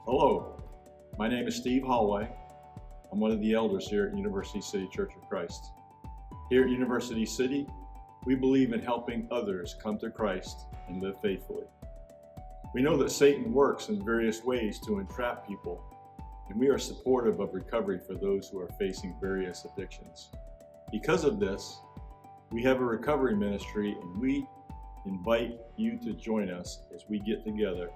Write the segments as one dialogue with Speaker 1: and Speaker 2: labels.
Speaker 1: Hello, my name is Steve Holloway. I'm one of the elders here at University City Church of Christ. Here at University City, we believe in helping others come to Christ and live faithfully. We know that Satan works in various ways to entrap people, and we are supportive of recovery for those who are facing various addictions. Because of this, we have a recovery ministry, and we invite you to join us as we get together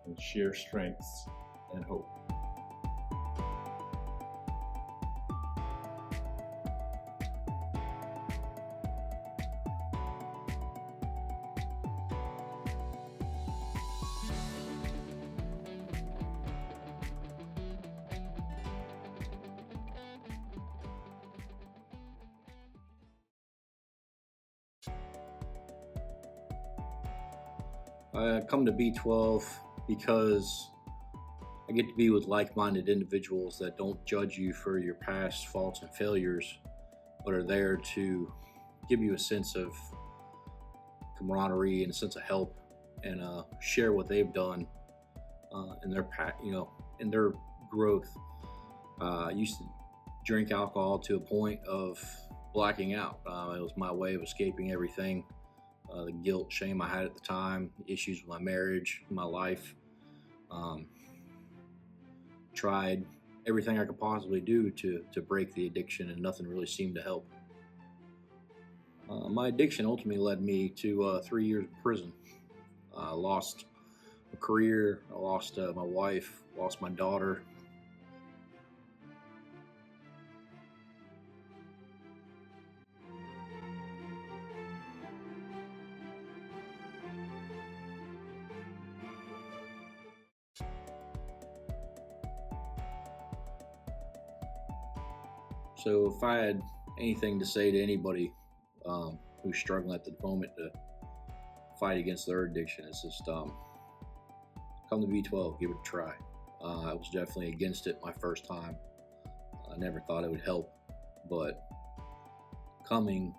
Speaker 1: and share strengths and hope.
Speaker 2: I come to B12 because I get to be with like-minded individuals that don't judge you for your past faults and failures, but are there to give you a sense of camaraderie and a sense of help, and share what they've done in their in their growth. I used to drink alcohol to a point of blacking out. It was my way of escaping everything. The guilt, shame I had at the time, issues with my marriage, my life. Tried everything I could possibly do to break the addiction, and nothing really seemed to help. My addiction ultimately led me to 3 years in prison. I lost a career, I lost my wife, lost my daughter. So if I had anything to say to anybody who's struggling at the moment to fight against their addiction, it's just come to B12, give it a try. I was definitely against it my first time. I never thought it would help, but coming,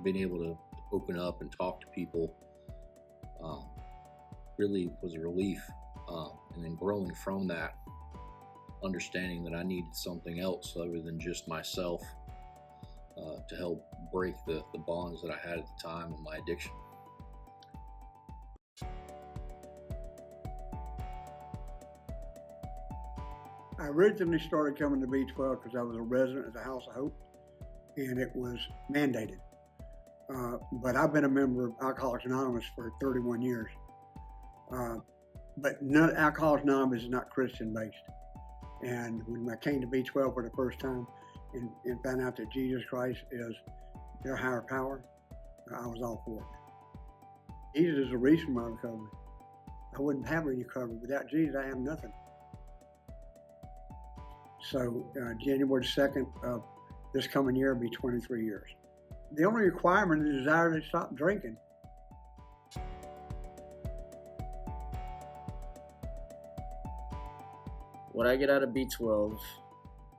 Speaker 2: being able to open up and talk to people really was a relief. And then growing from that, understanding that I needed something else other than just myself to help break the bonds that I had at the time of my addiction.
Speaker 3: I originally started coming to B12 because I was a resident at the House of Hope, and it was mandated. But I've been a member of Alcoholics Anonymous for 31 years. But Alcoholics Anonymous is not Christian-based. And when I came to B12 for the first time and found out that Jesus Christ is their higher power, I was all for it. Jesus is the reason for my recovery. I wouldn't have any recovery. Without Jesus, I have nothing. So January 2nd of this coming year will be 23 years. The only requirement is the desire to stop drinking.
Speaker 4: What I get out of B12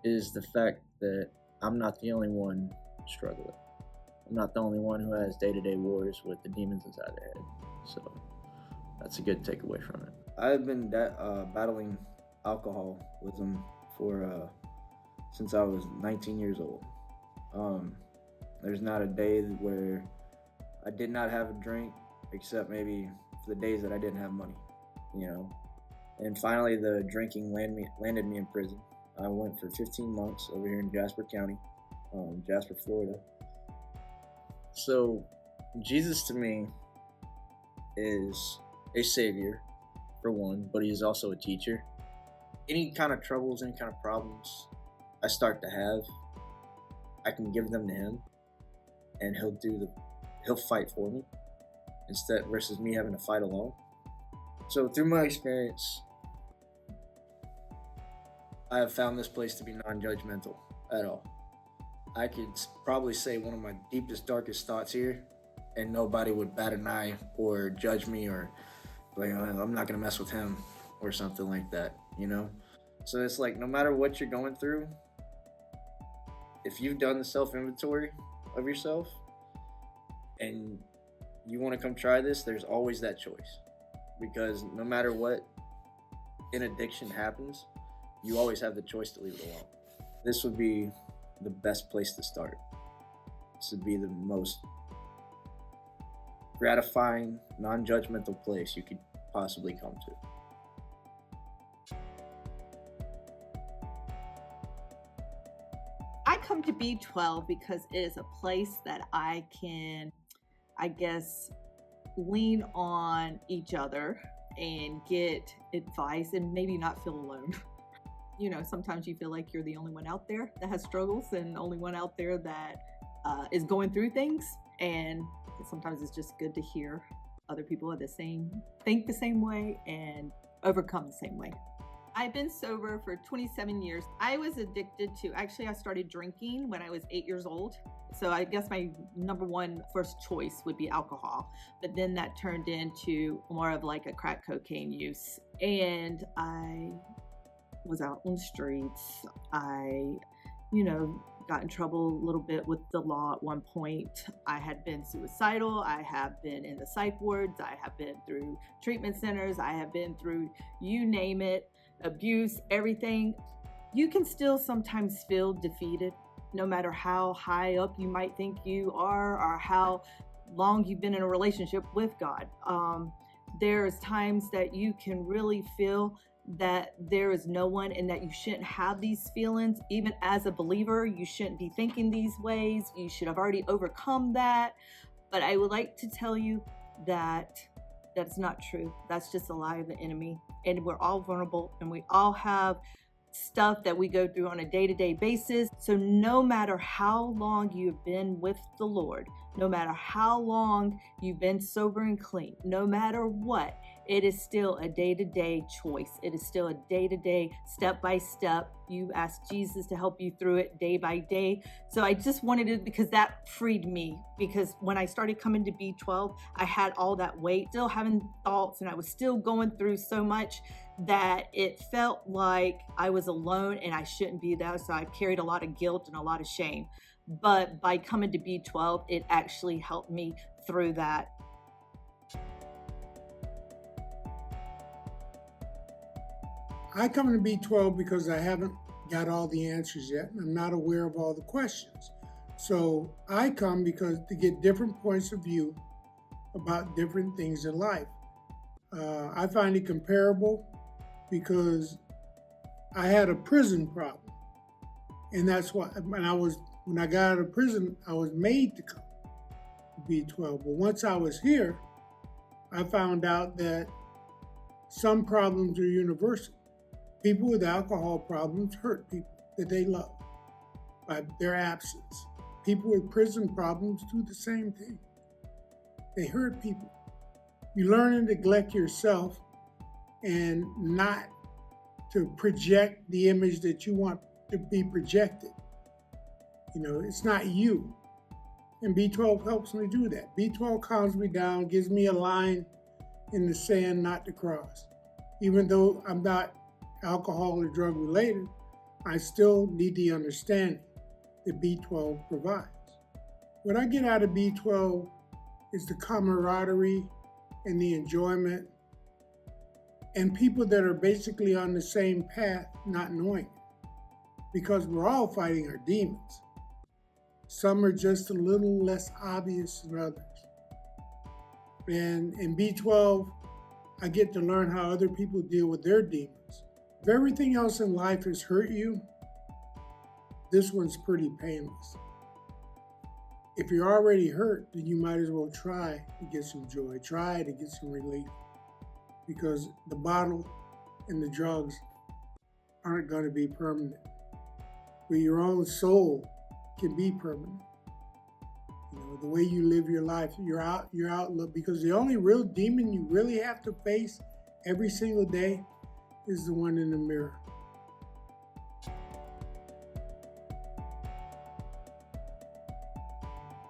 Speaker 4: is the fact that I'm not the only one struggling. I'm not the only one who has day-to-day wars with the demons inside their head. So that's a good takeaway from it. I've been battling alcohol with them for since I was 19 years old. There's not a day where I did not have a drink, except maybe for the days that I didn't have money, And finally, the drinking landed me in prison. I went for 15 months over here in Jasper County, Jasper, Florida. So Jesus to me is a savior, for one, but he is also a teacher. Any kind of troubles, any kind of problems I start to have, I can give them to him, and he'll fight for me instead versus me having to fight alone. So through my experience, I have found this place to be non-judgmental at all. I could probably say one of my deepest, darkest thoughts here, and nobody would bat an eye or judge me or like, I'm not gonna mess with him or something like that, So it's like, no matter what you're going through, if you've done the self-inventory of yourself and you want to come try this, there's always that choice. Because no matter what, an addiction happens, you always have the choice to leave it alone. This would be the best place to start. This would be the most gratifying, non-judgmental place you could possibly come to.
Speaker 5: I come to B12 because it is a place that I can, I guess, lean on each other and get advice and maybe not feel alone. You know, sometimes you feel like you're the only one out there that has struggles and the only one out there that is going through things. And sometimes it's just good to hear other people think the same way and overcome the same way. I've been sober for 27 years. I was addicted to, I started drinking when I was 8 years old. So I guess my number one first choice would be alcohol. But then that turned into more of like a crack cocaine use. And I was out on the streets. I, got in trouble a little bit with the law at one point. I had been suicidal. I have been in the psych wards. I have been through treatment centers. I have been through, you name it, abuse, everything. You can still sometimes feel defeated, no matter how high up you might think you are or how long you've been in a relationship with God. There's times that you can really feel that there is no one and that you shouldn't have these feelings. Even as a believer, you shouldn't be thinking these ways. You should have already overcome that. But I would like to tell you that that's not true. That's just a lie of the enemy. And we're all vulnerable and we all have stuff that we go through on a day-to-day basis. So no matter how long you've been with the Lord, no matter how long you've been sober and clean, no matter what, it is still a day-to-day choice. It is still a day-to-day, step-by-step. You ask Jesus to help you through it day by day. So I just wanted it because that freed me. Because when I started coming to B12, I had all that weight, still having thoughts, and I was still going through so much that it felt like I was alone and I shouldn't be there. So I carried a lot of guilt and a lot of shame. But by coming to B12, it actually helped me through that.
Speaker 6: I come to B12 because I haven't got all the answers yet. I'm not aware of all the questions. So I come because to get different points of view about different things in life. I find it comparable because I had a prison problem. And that's why when I got out of prison, I was made to come to B12. But once I was here, I found out that some problems are universal. People with alcohol problems hurt people that they love by their absence. People with prison problems do the same thing. They hurt people. You learn to neglect yourself and not to project the image that you want to be projected. It's not you. And B12 helps me do that. B12 calms me down, gives me a line in the sand not to cross. Even though I'm not alcohol or drug related, I still need the understanding that B12 provides. What I get out of B12 is the camaraderie and the enjoyment and people that are basically on the same path not knowing it, because we're all fighting our demons. Some are just a little less obvious than others. And in B12, I get to learn how other people deal with their demons. If everything else in life has hurt you, this one's pretty painless. If you're already hurt, then you might as well try to get some joy, try to get some relief, because the bottle and the drugs aren't going to be permanent. But your own soul can be permanent. The way you live your life, your outlook, because the only real demon you really have to face every single day is the one in the mirror.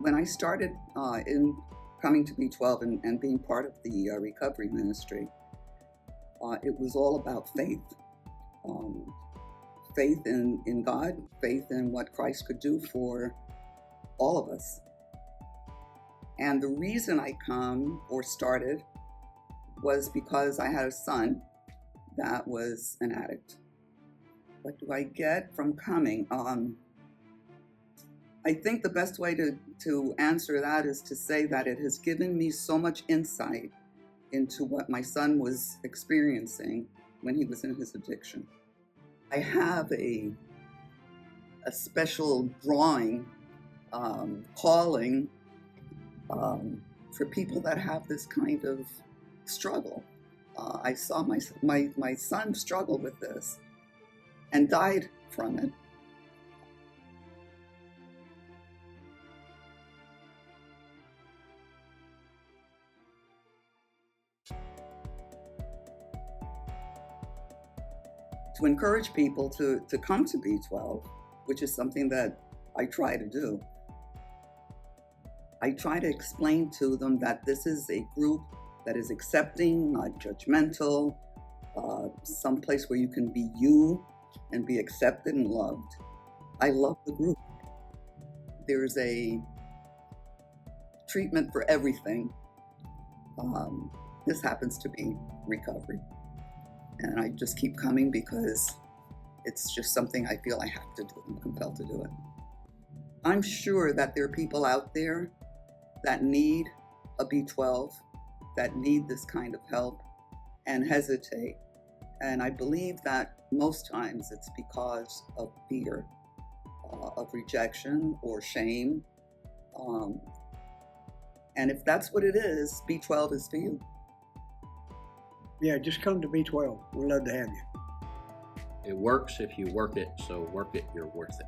Speaker 7: When I started in coming to B12 and being part of the recovery ministry, it was all about faith. Faith in God, faith in what Christ could do for all of us. And the reason I started was because I had a son that was an addict. What do I get from coming? I think the best way to answer that is to say that it has given me so much insight into what my son was experiencing when he was in his addiction. I have a special drawing, calling for people that have this kind of struggle. I saw my son struggle with this and died from it. To encourage people to come to B12, which is something that I try to do. I try to explain to them that this is a group that is accepting, not judgmental, some place where you can be you and be accepted and loved. I love the group. There's a treatment for everything. This happens to be recovery. And I just keep coming because it's just something I feel I have to do. I'm compelled to do it. I'm sure that there are people out there that need a B12, that need this kind of help and hesitate. And I believe that most times it's because of fear, of rejection or shame. And if that's what it is, B12 is for you.
Speaker 3: Yeah, just come to B12. We'd love to have you.
Speaker 2: It works if you work it, so work it, you're worth it.